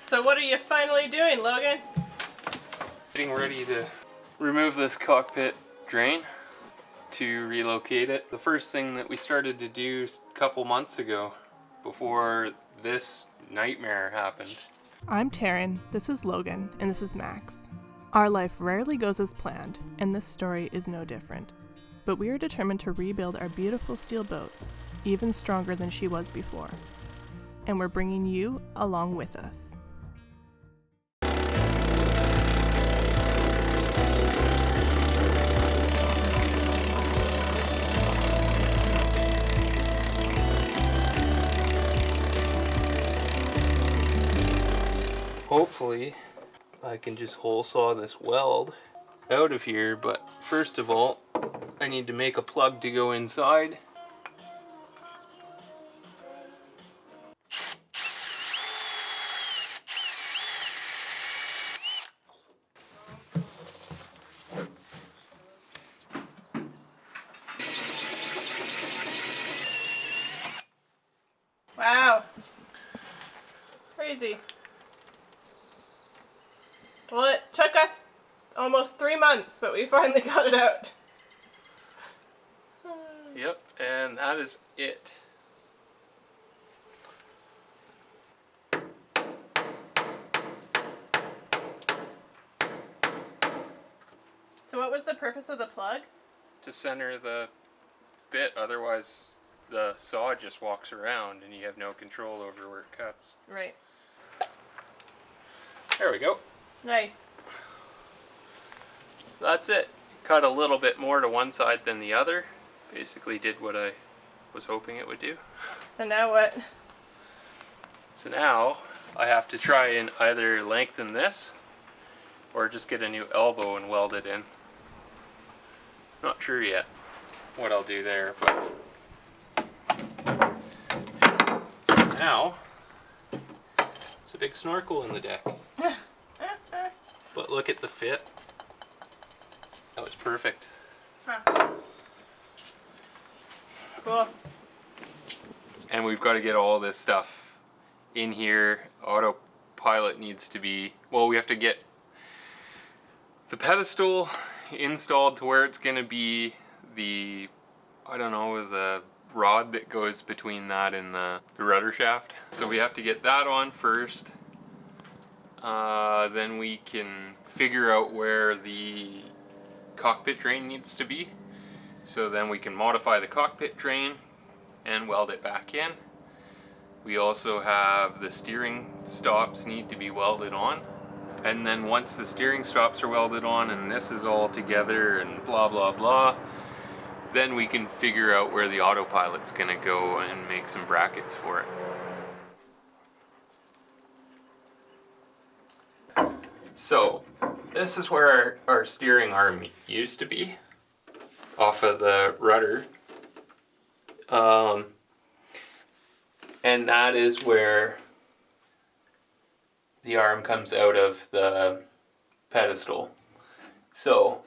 So what are you finally doing, Logan? Getting ready to remove this cockpit drain to relocate it. The first thing that we started to do a couple months ago before this nightmare happened. I'm Taryn, this is Logan, and this is Max. Our life rarely goes as planned, and this story is no different. But we are determined to rebuild our beautiful steel boat, even stronger than she was before. And we're bringing you along with us. Hopefully I can just hole saw this weld out of here, but first of all I need to make a plug to go inside. Wow. Crazy. Well, it took us almost 3 months, but we finally got it out. Yep, and that is it. So what was the purpose of the plug? To center the bit, otherwise the saw just walks around and you have no control over where it cuts. Right. There we go. Nice. So that's it. Cut a little bit more to one side than the other. Basically did what I was hoping it would do. So now what? So now I have to try and either lengthen this or just get a new elbow and weld it in. Not sure yet what I'll do there, but now there's a big snorkel in the deck. But look at the fit. That was perfect. Huh. Cool. And we've got to get all this stuff in here. Autopilot needs to be, well, we have to get the pedestal installed to where it's going to be the, I don't know, the rod that goes between that and the rudder shaft. So we have to get that on first. Then we can figure out where the cockpit drain needs to be. So then we can modify the cockpit drain and weld it back in. We also have the steering stops need to be welded on. And then once the steering stops are welded on and this is all together and blah blah blah, then we can figure out where the autopilot's gonna go and make some brackets for it. So this is where our steering arm used to be, off of the rudder. And that is where the arm comes out of the pedestal. So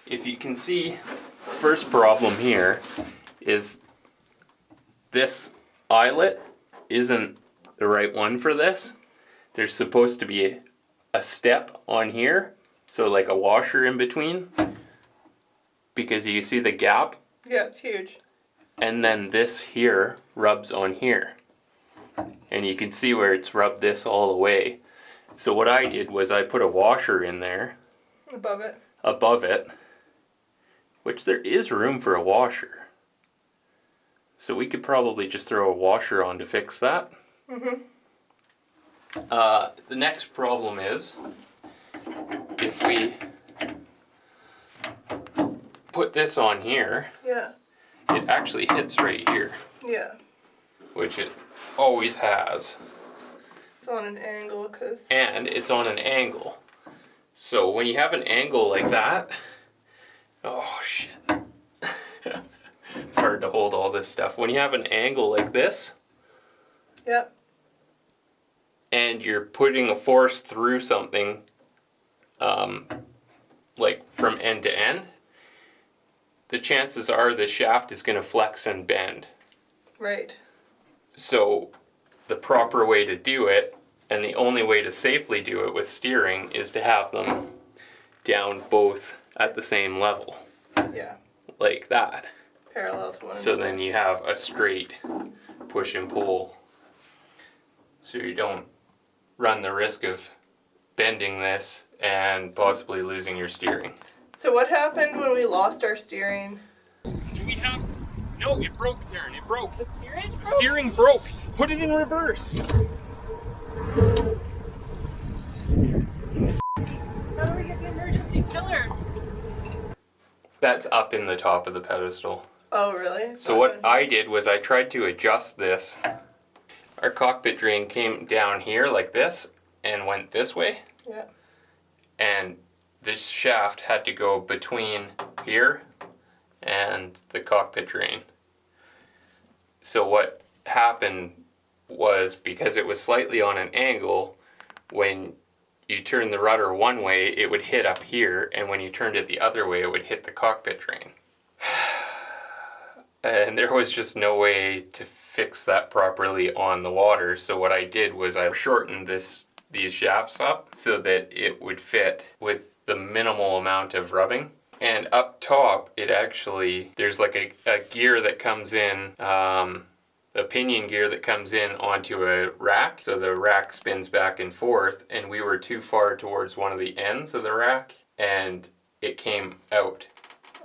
if you can see, first problem here is this eyelet isn't the right one for this. There's supposed to be a step on here, so like a washer in between, because you see the gap. Yeah, it's huge. And then this here rubs on here. And you can see where it's rubbed this all the way. So what I did was I put a washer in there. Above it. Which there is room for a washer. So we could probably just throw a washer on to fix that. Mm-hmm. The next problem is, if we put this on here, yeah, it actually hits right here. Yeah. Which it always has. It's on an angle, and it's on an angle. So when you have an angle like that, oh shit. It's hard to hold all this stuff. When you have an angle like this, yep, and you're putting a force through something, like from end to end, the chances are the shaft is going to flex and bend. Right. So the proper way to do it And the only way to safely do it with steering is to have them down both at the same level. Yeah. Like that. Parallel to one So another. then you have a straight push and pull. So you don't run the risk of bending this and possibly losing your steering. So what happened when we lost our steering? Do we have... No, it broke, Darren. It broke. The steering? The steering broke. Put it in reverse. How do we get the emergency tiller? That's up in the top of the pedestal. Oh, really? So what I did was I tried to adjust this. Our cockpit drain came down here like this and went this way. Yeah. And this shaft had to go between here and the cockpit drain. So what happened was, because it was slightly on an angle, when you turn the rudder one way, it would hit up here, and when you turned it the other way, it would hit the cockpit drain. And there was just no way to fix that properly on the water, so what I did was I shortened these shafts up so that it would fit with the minimal amount of rubbing. And up top, it actually, there's like a gear that comes in, a pinion gear that comes in onto a rack. So the rack spins back and forth, and we were too far towards one of the ends of the rack, and it came out.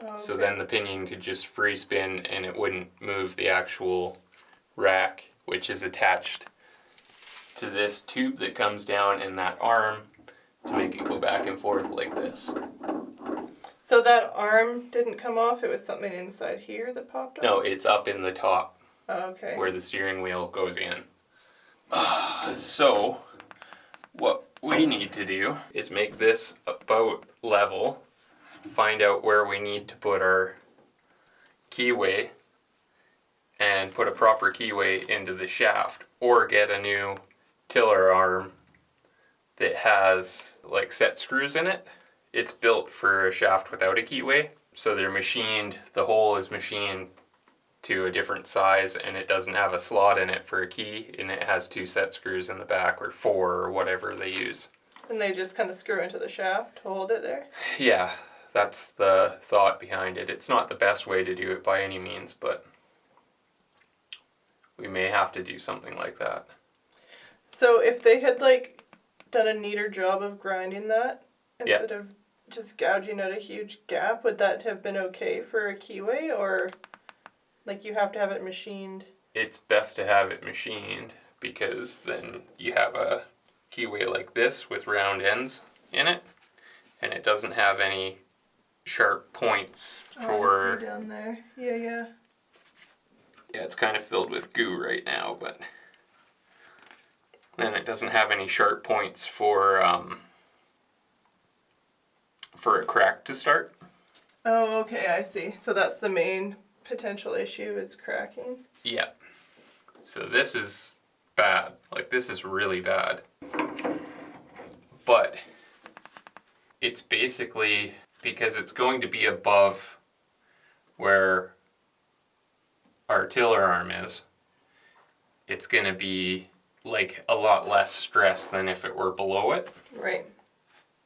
Okay. So then the pinion could just free spin and it wouldn't move the actual rack, which is attached to this tube that comes down in that arm to make it go back and forth like this. So that arm didn't come off? It was something inside here that popped off? No, it's up in the top. Oh, okay. Where the steering wheel goes in. So, what we need to do is make this about level, find out where we need to put our keyway, and put a proper keyway into the shaft, or get a new tiller arm that has like set screws in it. It's built for a shaft without a keyway, so they're machined, the hole is machined to a different size, and it doesn't have a slot in it for a key, and it has 2 set screws in the back, or 4, or whatever they use. And they just kind of screw into the shaft to hold it there? Yeah, that's the thought behind it. It's not the best way to do it by any means, but we may have to do something like that. So if they had like done a neater job of grinding that instead of just gouging out a huge gap, would that have been okay for a keyway, or like you have to have it machined? It's best to have it machined, because then you have a keyway like this with round ends in it, and it doesn't have any sharp points for... Oh, I see down there. Yeah. Yeah, it's kind of filled with goo right now, but then it doesn't have any sharp points for a crack to start. Oh, okay, I see. So that's the main potential issue, is cracking. Yeah. So this is bad. Like, this is really bad. But it's basically because it's going to be above where our tiller arm is. It's going to be like a lot less stress than if it were below it. Right.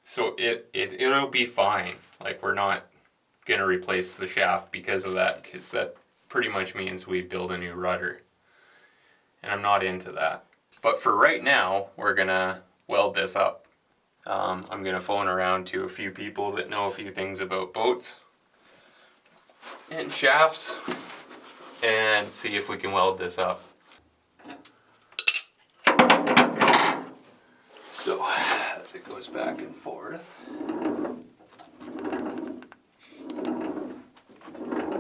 So it'll be fine. Like, we're not going to replace the shaft because of that, because that pretty much means we build a new rudder. And I'm not into that. But for right now, we're going to weld this up. I'm going to phone around to a few people that know a few things about boats and shafts and see if we can weld this up. So, as it goes back and forth.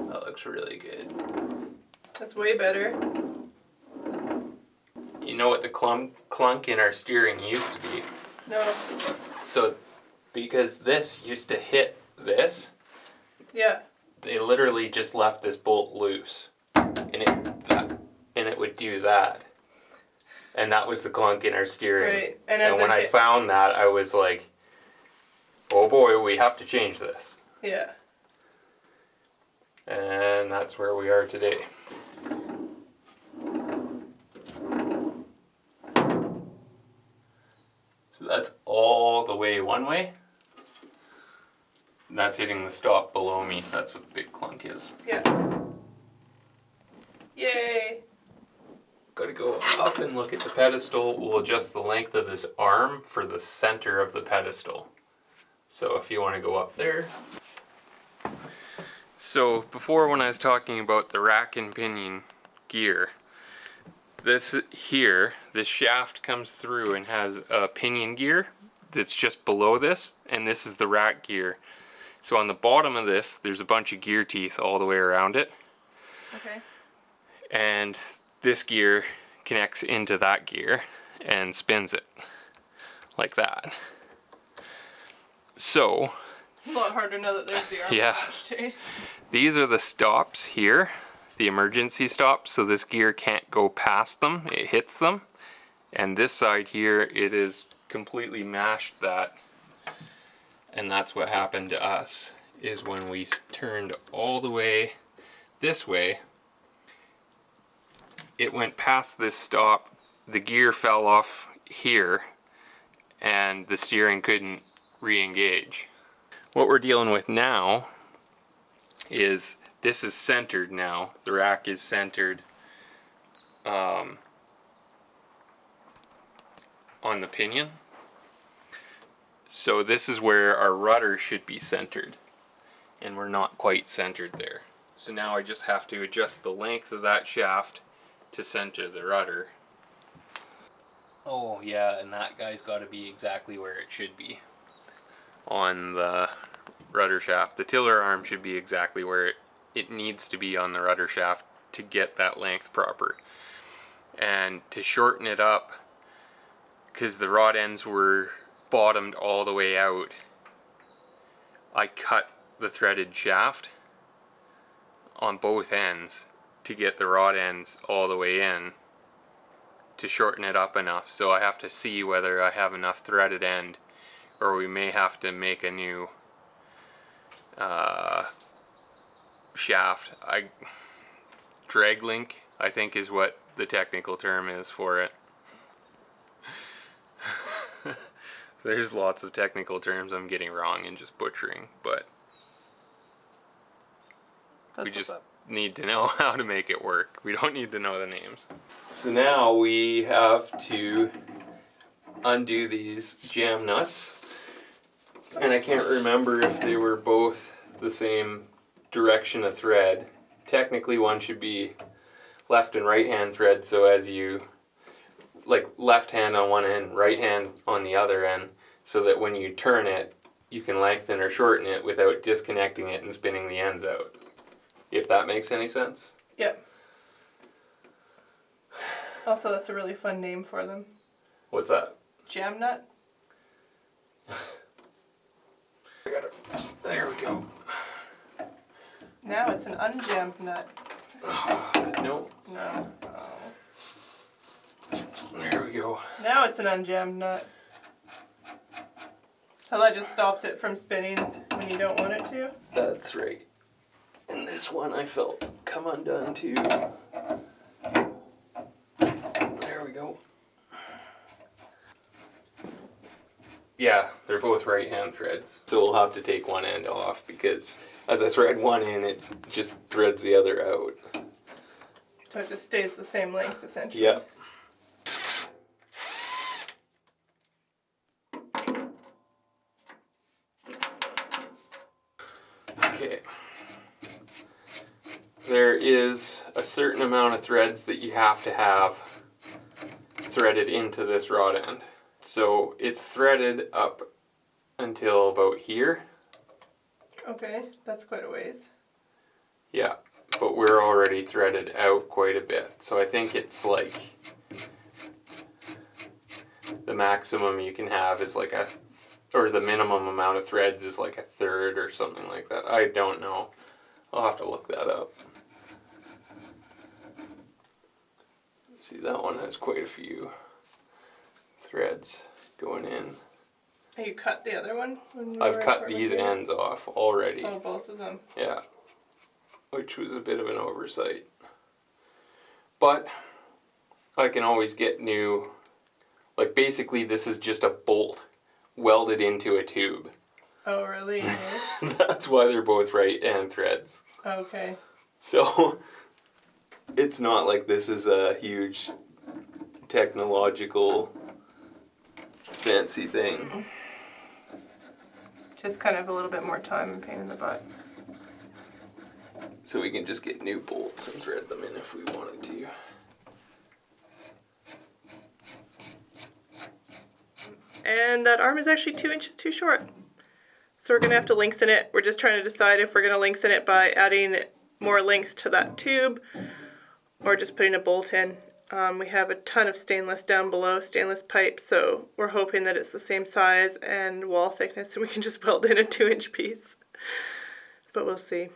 That looks really good. That's way better. You know what the clunk in our steering used to be? No. So, because this used to hit this, Yeah. they literally just left this bolt loose, and it would do that. And that was the clunk in our steering. Right. And when I found that, I was like, oh boy, we have to change this. Yeah. And that's where we are today. So that's all the way one way. And that's hitting the stop below me. That's what the big clunk is. Yeah. Yay! Gotta go up and look at the pedestal. We'll adjust the length of this arm for the center of the pedestal. So if you want to go up there. So before, when I was talking about the rack and pinion gear, this here, this shaft comes through and has a pinion gear that's just below this, and this is the rack gear. So on the bottom of this, there's a bunch of gear teeth all the way around it. Okay. And this gear connects into that gear and spins it like that. So A lot harder now that there's the arm yeah, attached, eh? these are the stops here, the emergency stops, so this gear can't go past them, it hits them. And this side here, it is completely mashed that. And that's what happened to us, is when we turned all the way this way, it went past this stop, the gear fell off here, and the steering couldn't re-engage. What we're dealing with now is this is centered now. The rack is centered on the pinion. So this is where our rudder should be centered, and we're not quite centered there. So now I just have to adjust the length of that shaft to center the rudder. Oh yeah, and that guy's got to be exactly where it should be on the rudder shaft. The tiller arm should be exactly where it needs to be on the rudder shaft to get that length proper. And to shorten it up, because the rod ends were bottomed all the way out, I cut the threaded shaft on both ends to get the rod ends all the way in to shorten it up enough. So I have to see whether I have enough threaded end, or we may have to make a new shaft. Drag link, I think, is what the technical term is for it. So there's lots of technical terms I'm getting wrong and just butchering, but we just need to know how to make it work. We don't need to know the names. So now we have to undo these jam nuts, and I can't remember if they were both the same direction of thread. Technically one should be left and right hand thread, so as you like left hand on one end, right hand on the other end, so that when you turn it, you can lengthen or shorten it without disconnecting it and spinning the ends out. If that makes any sense? Yep. Also, that's a really fun name for them. What's that? Jam nut? There we go. Now it's an unjammed nut. No. No. There we go. Now it's an unjammed nut. So that just stops it from spinning when you don't want it to? That's right. And this one I felt come undone too. There we go. Yeah, they're both right hand threads. So we'll have to take one end off because as I thread one in, it just threads the other out. So it just stays the same length essentially? Yep. Okay. There is a certain amount of threads that you have to have threaded into this rod end. So it's threaded up until about here. Okay, that's quite a ways. Yeah, but we're already threaded out quite a bit. So I think it's like the maximum you can have is like or the minimum amount of threads is like a third or something like that. I don't know. I'll have to look that up. See, that one has quite a few threads going in. And you cut the other one? When I've cut these ends off already. Oh, both of them. Yeah, which was a bit of an oversight. But I can always get new Like basically this is just a bolt welded into a tube. Oh, really? That's why they're both right hand threads. Okay. So it's not like this is a huge technological fancy thing. Just kind of a little bit more time and pain in the butt. So we can just get new bolts and thread them in if we wanted to. And that arm is actually 2 inches too short. So we're going to have to lengthen it. We're just trying to decide if we're going to lengthen it by adding more length to that tube or just putting a bolt in. We have a ton of stainless down below, stainless pipe, so we're hoping that it's the same size and wall thickness and we can just weld in a 2-inch piece. But we'll see.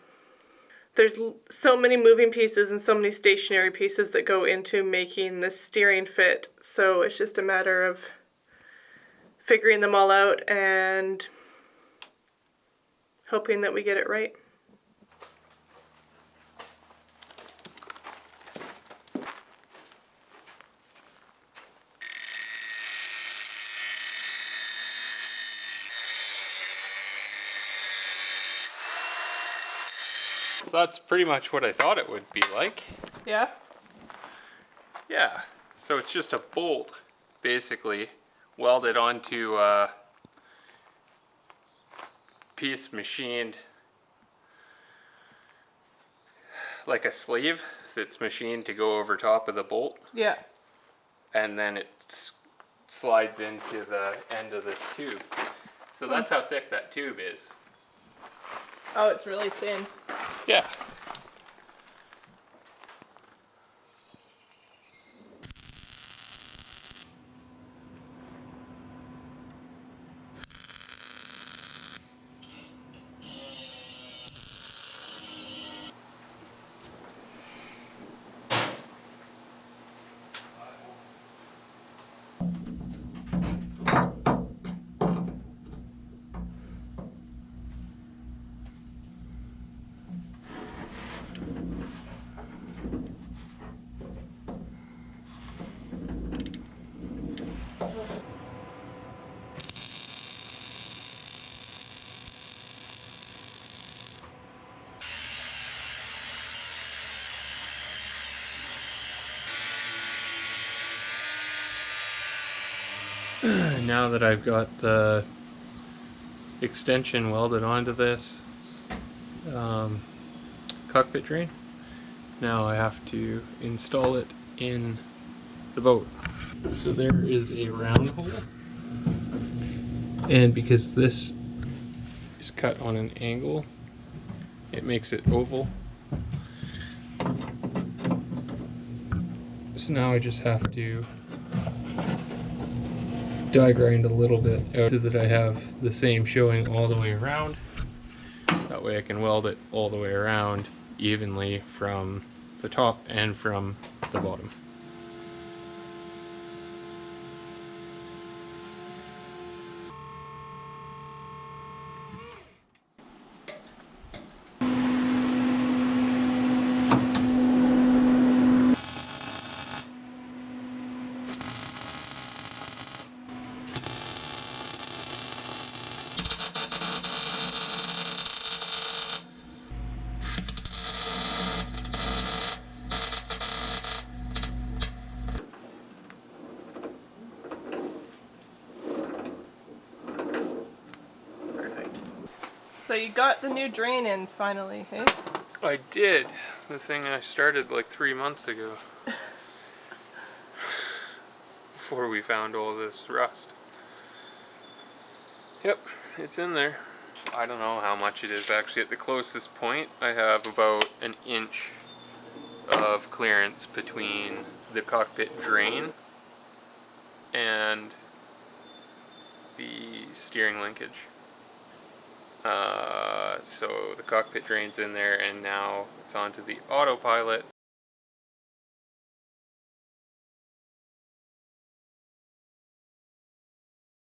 There's so many moving pieces and so many stationary pieces that go into making this steering fit, so it's just a matter of figuring them all out and hoping that we get it right. So that's pretty much what I thought it would be like. Yeah? Yeah, so it's just a bolt, basically, welded onto a piece machined like a sleeve that's machined to go over top of the bolt. Yeah. And then it slides into the end of this tube. So that's how thick that tube is. Oh, it's really thin. Yeah. Now that I've got the extension welded onto this cockpit drain, now I have to install it in the boat. So there is a round hole, and because this is cut on an angle, it makes it oval. So now I just have to die grind a little bit out so that I have the same showing all the way around. That way I can weld it all the way around evenly from the top and from the bottom. Perfect. So you got the new drain in finally, hey? I did. The thing I started like 3 months ago. Before we found all this rust. Yep, it's in there. I don't know how much it is actually. At the closest point, I have about an inch of clearance between the cockpit drain and the steering linkage. So the cockpit drain's in there, and now it's onto the autopilot,